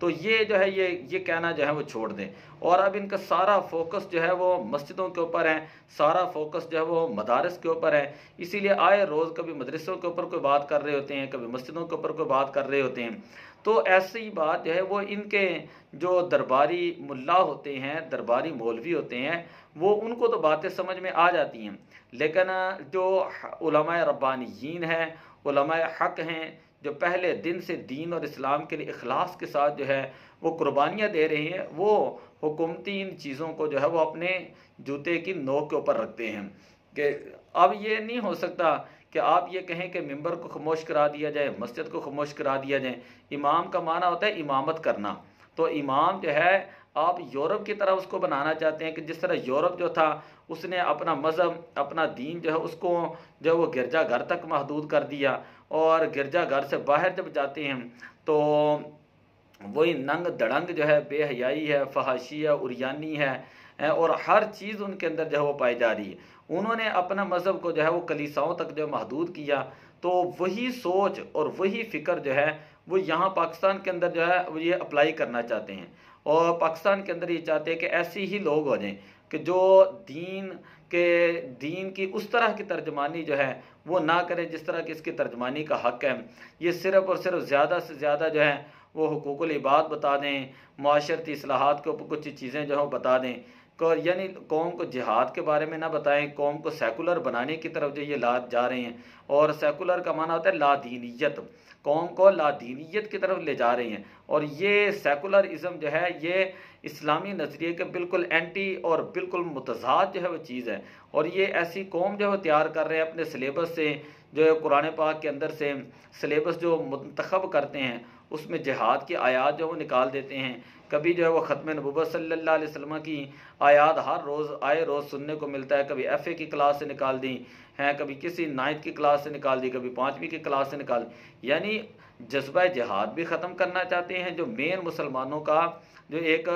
تو یہ جو ہے یہ کہنا جو ہے وہ چھوڑ دیں، اور اب ان کا سارا فوکس جو ہے وہ مسجدوں کے اوپر ہے، سارا فوکس جو ہے وہ مدارس کے اوپر ہے۔ اسی لیے آئے روز کبھی مدرسوں کے اوپر کوئی بات کر رہے ہوتے ہیں، کبھی مسجدوں کے اوپر کوئی بات کر رہے ہوتے ہیں۔ تو ایسی بات جو ہے وہ ان کے جو درباری ملا ہوتے ہیں، درباری مولوی ہوتے ہیں، وہ ان کو تو باتیں سمجھ میں آ جاتی ہیں، لیکن جو علماء ربانیین ہیں، علماء حق ہیں، جو پہلے دن سے دین اور اسلام کے لیے اخلاص کے ساتھ جو ہے وہ قربانیاں دے رہے ہیں، وہ حکومتی ان چیزوں کو جو ہے وہ اپنے جوتے کی نوک کے اوپر رکھتے ہیں کہ اب یہ نہیں ہو سکتا کہ آپ یہ کہیں کہ ممبر کو خاموش کرا دیا جائے، مسجد کو خاموش کرا دیا جائے۔ امام کا معنی ہوتا ہے امامت کرنا، تو امام جو ہے آپ یورپ کی طرح اس کو بنانا چاہتے ہیں کہ جس طرح یورپ جو تھا اس نے اپنا مذہب، اپنا دین جو ہے اس کو جو وہ گرجا گھر تک محدود کر دیا، اور گرجا گھر سے باہر جب جاتے ہیں تو وہی ننگ دڑنگ جو ہے، بے حیائی ہے، فحاشی ہے، اریانی ہے، اور ہر چیز ان کے اندر جو ہے وہ پائی جا رہی ہے۔ انہوں نے اپنا مذہب کو جو ہے وہ کلیساؤں تک جو محدود کیا، تو وہی سوچ اور وہی فکر جو ہے وہ یہاں پاکستان کے اندر جو ہے وہ یہ اپلائی کرنا چاہتے ہیں، اور پاکستان کے اندر یہ چاہتے ہیں کہ ایسی ہی لوگ ہو جائیں کہ جو دین کی اس طرح کی ترجمانی جو ہے وہ نہ کرے جس طرح کی اس کی ترجمانی کا حق ہے۔ یہ صرف اور صرف زیادہ سے زیادہ جو ہے وہ حقوق العباد بتا دیں، معاشرتی اصلاحات کے اوپر کچھ چیزیں جو ہے وہ بتا دیں، یعنی قوم کو جہاد کے بارے میں نہ بتائیں، قوم کو سیکولر بنانے کی طرف جو یہ لات جا رہے ہیں، اور سیکولر کا معنی ہوتا ہے لا دینیت، قوم کو لا دینیت کی طرف لے جا رہے ہیں، اور یہ سیکولرازم جو ہے یہ اسلامی نظریے کے بالکل اینٹی اور بالکل متضاد جو ہے وہ چیز ہے، اور یہ ایسی قوم جو ہے وہ تیار کر رہے ہیں اپنے سلیبس سے، جو ہے قرآن پاک کے اندر سے سلیبس جو منتخب کرتے ہیں اس میں جہاد کی آیات جو وہ نکال دیتے ہیں، کبھی جو ہے وہ ختم نبوت صلی اللہ علیہ وسلم کی آیات ہر روز آئے روز سننے کو ملتا ہے، کبھی ایف اے کی کلاس سے نکال دی ہیں، کبھی کسی 9th کی کلاس سے نکال دی، کبھی 5ویں کی کلاس سے نکال دی، یعنی جذبہ جہاد بھی ختم کرنا چاہتے ہیں جو مین مسلمانوں کا جو ایک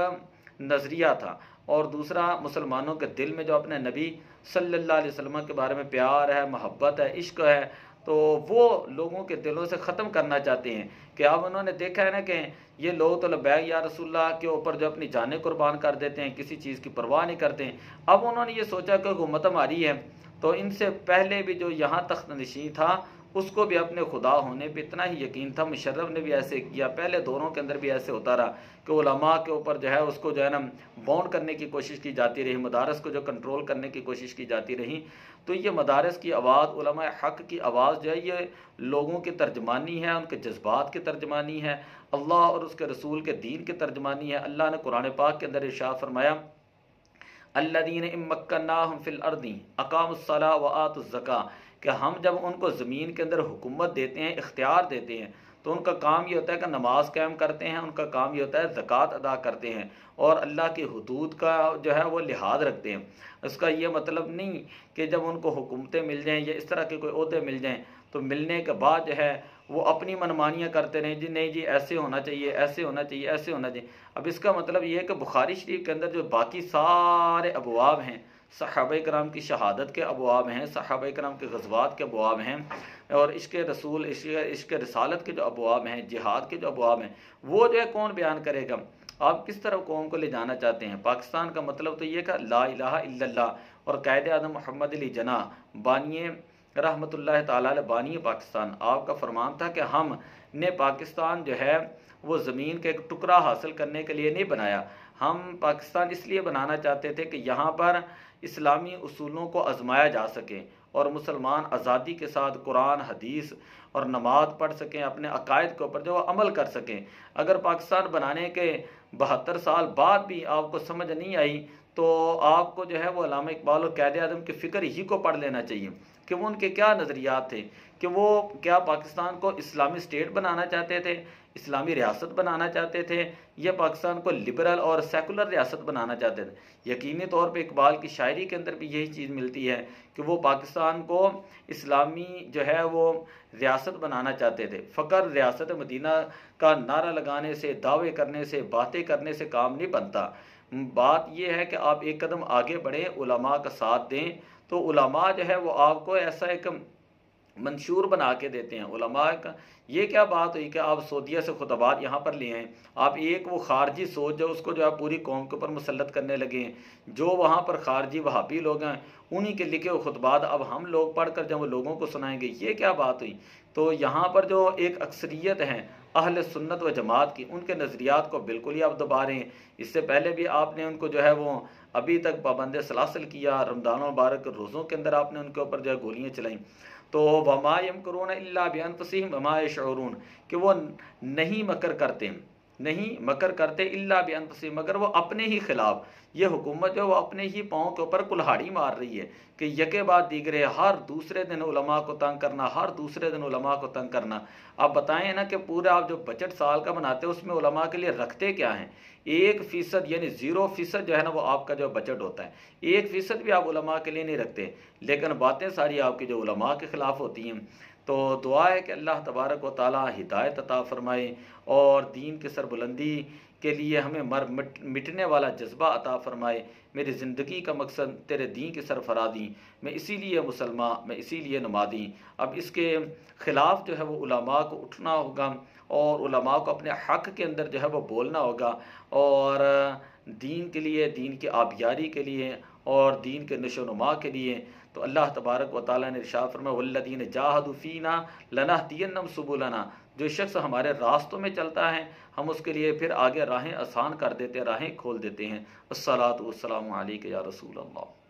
نظریہ تھا، اور دوسرا مسلمانوں کے دل میں جو اپنے نبی صلی اللہ علیہ وسلم کے بارے میں پیار ہے، محبت ہے، عشق ہے، تو وہ لوگوں کے دلوں سے ختم کرنا چاہتے ہیں کہ اب انہوں نے دیکھا ہے نا کہ یہ لوگ تو لبیک یا رسول اللہ کے اوپر جو اپنی جانیں قربان کر دیتے ہیں، کسی چیز کی پرواہ نہیں کرتے ہیں۔ اب انہوں نے یہ سوچا کہ حکومت ہماری ہے، تو ان سے پہلے بھی جو یہاں تخت نشین تھا اس کو بھی اپنے خدا ہونے پہ اتنا ہی یقین تھا، مشرف نے بھی ایسے کیا، پہلے دوروں کے اندر بھی ایسے ہوتا رہا کہ علماء کے اوپر جو ہے اس کو جو ہے نا باؤنڈ کرنے کی کوشش کی جاتی رہی، مدارس کو جو کنٹرول کرنے کی کوشش کی جاتی رہی۔ تو یہ مدارس کی آواز، علماء حق کی آواز جو ہے یہ لوگوں کی ترجمانی ہے، ان کے جذبات کی ترجمانی ہے، اللہ اور اس کے رسول کے دین کی ترجمانی ہے۔ اللہ نے قرآن پاک کے اندر ارشاد فرمایا الذین ان مکناہم فی الارض اقاموا الصلاۃ وآتوا الزکاۃ، کہ ہم جب ان کو زمین کے اندر حکومت دیتے ہیں، اختیار دیتے ہیں، تو ان کا کام یہ ہوتا ہے کہ نماز قائم کرتے ہیں، ان کا کام یہ ہوتا ہے زکوٰۃ ادا کرتے ہیں، اور اللہ کی حدود کا جو ہے وہ لحاظ رکھتے ہیں۔ اس کا یہ مطلب نہیں کہ جب ان کو حکومتیں مل جائیں یا اس طرح کے کوئی عہدے مل جائیں تو ملنے کے بعد جو ہے وہ اپنی منمانیاں کرتے رہیں، جی نہیں جی ایسے ہونا چاہیے، ایسے ہونا چاہیے، ایسے ہونا چاہیے۔ اب اس کا مطلب یہ ہے کہ بخاری شریف کے اندر جو باقی سارے ابواب ہیں، صحابہ کرام کی شہادت کے ابواب ہیں، صحابہ کرام کے غزوات کے ابواب ہیں، اور عشق رسول، عشق رسالت کے جو ابواب ہیں، جہاد کے جو ابواب ہیں، وہ جو ہے کون بیان کرے گا؟ آپ کس طرح قوم کو لے جانا چاہتے ہیں؟ پاکستان کا مطلب تو یہ کہ لا الہ الا اللہ، اور قائد اعظم محمد علی جناح بانی رحمۃ اللہ تعالیٰ علیہ بانی پاکستان، آپ کا فرمان تھا کہ ہم نے پاکستان جو ہے وہ زمین کا ایک ٹکڑا حاصل کرنے کے لیے نہیں بنایا، ہم پاکستان اس لیے بنانا چاہتے تھے کہ یہاں پر اسلامی اصولوں کو آزمایا جا سکے اور مسلمان آزادی کے ساتھ قرآن، حدیث اور نماز پڑھ سکیں، اپنے عقائد کے اوپر جو عمل کر سکیں۔ اگر پاکستان بنانے کے 72 سال بعد بھی آپ کو سمجھ نہیں آئی تو آپ کو جو ہے وہ علامہ اقبال اور قائد اعظم کی فکر ہی کو پڑھ لینا چاہیے کہ وہ ان کے کیا نظریات تھے، کہ وہ کیا پاکستان کو اسلامی اسٹیٹ بنانا چاہتے تھے، اسلامی ریاست بنانا چاہتے تھے، یا پاکستان کو لبرل اور سیکولر ریاست بنانا چاہتے تھے۔ یقینی طور پہ اقبال کی شاعری کے اندر بھی یہی چیز ملتی ہے کہ وہ پاکستان کو اسلامی جو ہے وہ ریاست بنانا چاہتے تھے۔ فقر ریاست مدینہ کا نعرہ لگانے سے، دعوے کرنے سے، باتیں کرنے سے کام نہیں بنتا۔ بات یہ ہے کہ آپ ایک قدم آگے بڑھیں، علماء کا ساتھ دیں، تو علماء جو ہے وہ آپ کو ایسا ایک منشور بنا کے دیتے ہیں علماء کا۔ یہ کیا بات ہوئی کہ آپ سعودیہ سے خطبات یہاں پر لے آئیں، آپ ایک وہ خارجی سوچ جو اس کو جو ہے پوری قوم کے اوپر مسلط کرنے لگے ہیں، جو وہاں پر خارجی وہابی لوگ ہیں انہی کے لکھے ہوئے خطبات اب ہم لوگ پڑھ کر جب وہ لوگوں کو سنائیں گے، یہ کیا بات ہوئی؟ تو یہاں پر جو ایک اکثریت ہیں اہل سنت و جماعت کی، ان کے نظریات کو بالکل ہی آپ دبا رہے ہیں۔ اس سے پہلے بھی آپ نے ان کو جو ہے وہ ابھی تک پابند سلاسل کیا، رمضان المبارک روزوں کے اندر آپ نے ان کے اوپر جو ہے گولیاں چلائیں۔ تو وما یمکرون الا بانفسہم وما یشعرون، کہ وہ نہیں مکر کرتے، نہیں مکر کرتے الا بانفسہم، مگر وہ اپنے ہی خلاف۔ یہ حکومت جو وہ اپنے ہی پاؤں کے اوپر کلہاڑی مار رہی ہے کہ یکے بعد دیگرے ہر دوسرے دن علماء کو تنگ کرنا، ہر دوسرے دن علماء کو تنگ کرنا۔ آپ بتائیں نا کہ پورا آپ جو بجٹ سال کا بناتے ہیں اس میں علماء کے لیے رکھتے کیا ہیں؟ 1% یعنی 0% جو ہے نا وہ آپ کا جو بجٹ ہوتا ہے، 1% بھی آپ علماء کے لیے نہیں رکھتے، لیکن باتیں ساری آپ کی جو علماء کے خلاف ہوتی ہیں۔ تو دعا ہے کہ اللہ تبارک و تعالی ہدایت عطا فرمائے اور دین کی سربلندی کے لیے ہمیں مٹنے والا جذبہ عطا فرمائے۔ میری زندگی کا مقصد تیرے دین کی سرفرازی، میں اسی لیے مسلمان، میں اسی لیے نمازی۔ اب اس کے خلاف جو ہے وہ علماء کو اٹھنا ہوگا اور علماء کو اپنے حق کے اندر جو ہے وہ بولنا ہوگا، اور دین کے لیے، دین کی آبیاری کے لیے اور دین کے نشو و نما کے لیے۔ تو اللہ تبارک و تعالیٰ نے ارشاد فرمایا والذین جاہدوا فینا لنہدینہم سبلنا، جو شخص ہمارے راستوں میں چلتا ہے ہم اس کے لیے پھر آگے راہیں آسان کر دیتے ہیں، راہیں کھول دیتے ہیں۔ الصلاۃ والسلام علیک یا رسول اللہ۔